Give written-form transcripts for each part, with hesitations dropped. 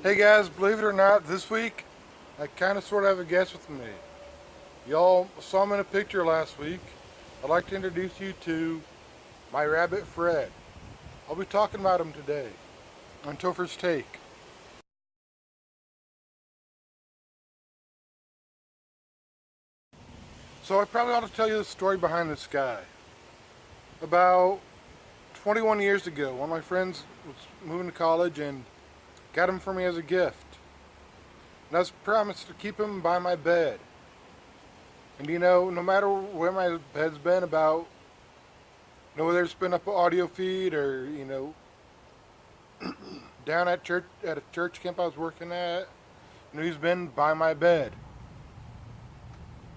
Hey guys, believe it or not, this week I kind of sort of have a guest with me. Y'all saw him in a picture last week. I'd like to introduce you to my rabbit Fred. I'll be talking about him today on Tofer's Take. So I probably ought to tell you the story behind this guy. About 21 years ago, one of my friends was moving to college and got him for me as a gift. And I was promised to keep him by my bed. And no matter where my bed's been about, whether it's been up an audio feed or, down at church at a church camp I was working at, he's been by my bed.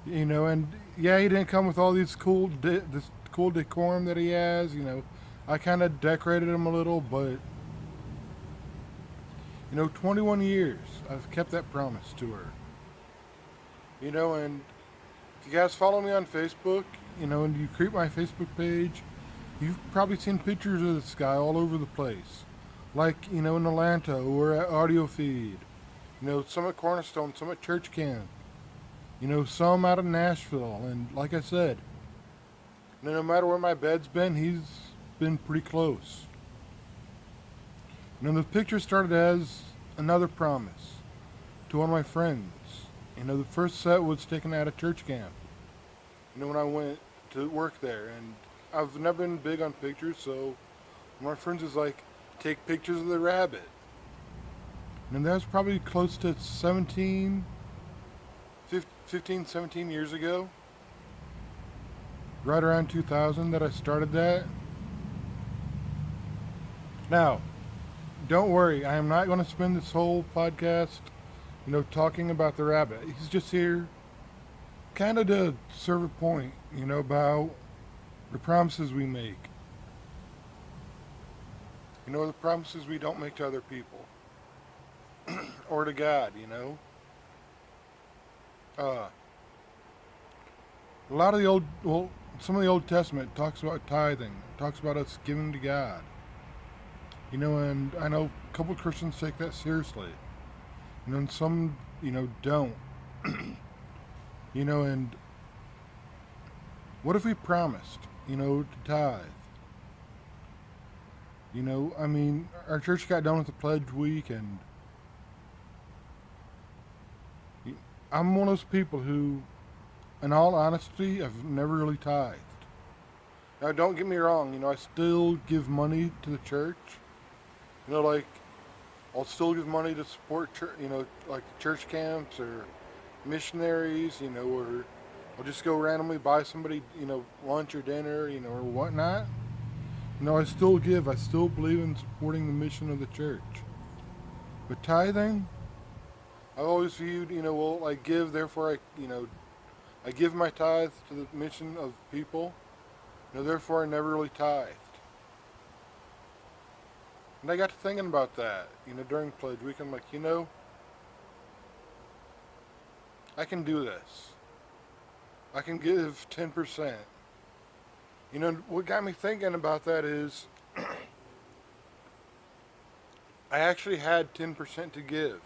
And yeah, he didn't come with all this cool decorum that he has. I kind of decorated him a little, but 21 years I've kept that promise to her. And if you guys follow me on Facebook, and you create my Facebook page, you've probably seen pictures of this guy all over the place. Like, in Atlanta or at Audio Feed. Some at Cornerstone, some at Church Camp. Some out of Nashville. And like I said, no matter where my bed's been, he's been pretty close. The picture started as another promise to one of my friends. The first set was taken at a church camp. When I went to work there. And I've never been big on pictures, so my friends is like, take pictures of the rabbit. And that was probably close to 15, 17 years ago. Right around 2000 that I started that. Now, don't worry, I am not going to spend this whole podcast, talking about the rabbit. He's just here kind of to serve a point, about the promises we make. The promises we don't make to other people or to God, Uh, a lot of the some of the Old Testament talks about tithing, talks about us giving to God. And I know a couple of Christians take that seriously. And some, don't. And what if we promised, to tithe? Our church got done with the pledge week, and I'm one of those people who, in all honesty, I've never really tithed. Now, don't get me wrong, I still give money to the church. Like, I'll still give money to support, like church camps or missionaries, or I'll just go randomly buy somebody, lunch or dinner, or whatnot. I still give. I still believe in supporting the mission of the church. But tithing, I've always viewed, I give, therefore I give my tithe to the mission of people. Therefore I never really tithed. And I got to thinking about that, during Pledge Week. I'm like, I can do this. I can give 10%. What got me thinking about that is I actually had 10% to give.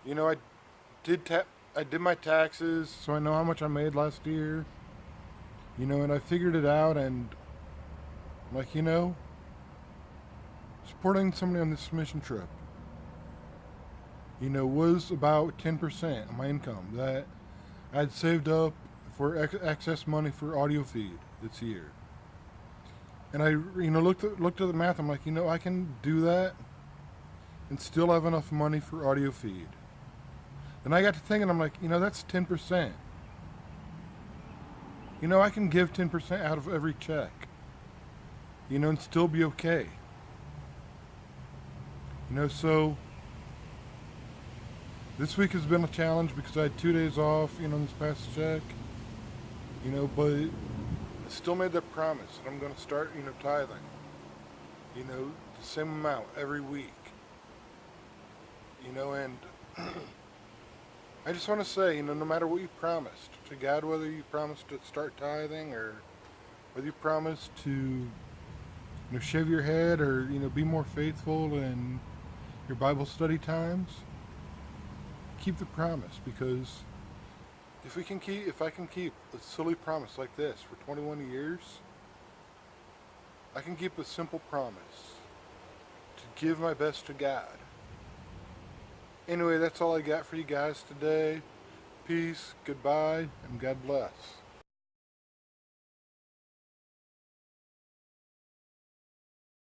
I I did my taxes, so I know how much I made last year. And I figured it out, and I'm like, supporting somebody on this mission trip, was about 10% of my income that I'd saved up for excess money for audio feed this year. And I, looked at the math. I'm like, I can do that and still have enough money for audio feed. And I got to thinking, I'm like, that's 10%. I can give 10% out of every check, and still be okay. So this week has been a challenge because I had 2 days off, this past check, but I still made that promise that I'm going to start, tithing, the same amount every week, and I just want to say, no matter what you promised to God, whether you promised to start tithing or whether you promised to, shave your head or, be more faithful and, your Bible study times, keep the promise, because if I can keep a silly promise like this for 21 years, I can keep a simple promise to give my best to God. Anyway, that's all I got for you guys today. Peace, goodbye, and God bless.